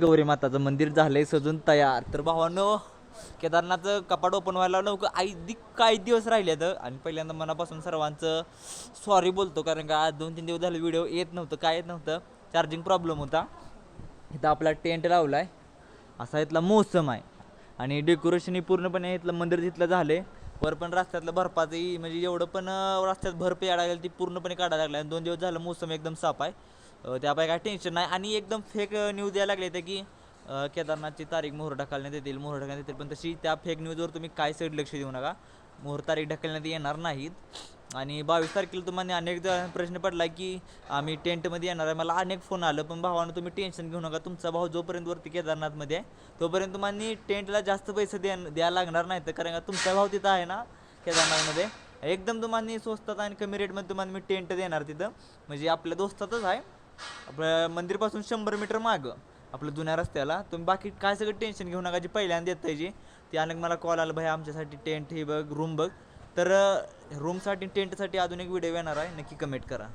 गौरी माताचं मंदिर झालंय सजून तयार. तर भावांनो, केदारनाथचं कपाट ओपन व्हायला लवकर काही दिवस राहिले तर. आणि पहिल्यांदा मनापासून सर्वांचं सॉरी बोलतो, कारण का आज 2-3 दिवस झाले व्हिडिओ येत नव्हतं, काय येत नव्हतं, चार्जिंग प्रॉब्लेम होता. इथं आपला टेंट लावला आहे, असा इथला मौसम आहे. आणि डेकोरेशन पूर्णपणे इथलं मंदिर तिथलं झालं. वर पण रस्त्यातलं बर्फाचंही म्हणजे एवढं पण रस्त्यात बर्फ यायला लागेल ती पूर्णपणे काढायला लागला. आणि 2 दिवस झालं मौसम एकदम साफ आहे, त्यापाई काय टेन्शन नाही. आणि एकदम फेक न्यूज द्यायला लागले ते की केदारनाथची तारीख मोहर ढकलण्यात येतील, पण तशी त्या फेक न्यूजवर तुम्ही काय साईड लक्ष देऊ नका. मोहर तारीख ढकलण्यात येणार नाहीत. आणि 22 तारखेला तुम्हाला अनेकदा प्रश्न पडला की आम्ही टेंटमध्ये येणार आहे. मला अनेक फोन आलं, पण भावानं तुम्ही टेन्शन घेऊ नका. तुमचा भाऊ जोपर्यंत वरती केदारनाथमध्ये आहे तोपर्यंत तुम्हाला टेंटला जास्त पैसे द्यायला लागणार नाहीत, कारण का तुमचा भाऊ तिथं आहे ना केदारनाथमध्ये. एकदम तुम्हाला स्वस्तात आणि कमी रेटमध्ये तुम्हाला मी टेंट देणार तिथं. म्हणजे आपल्या दोस्तातच आहे, आपल्या मंदिरपासून 100 मीटर मागं आपलं जुन्या रस्त्याला. तुम्ही बाकी काय सगळं टेन्शन घेऊ नका. जी पहिल्यांदा येत जी ती अनेक मला कॉल आला, भाई आमच्यासाठी टेंट हे बघ, रूम बघ. तर रूमसाठी टेंटसाठी अजून एक व्हिडिओ येणार आहे, नक्की कमेंट करा.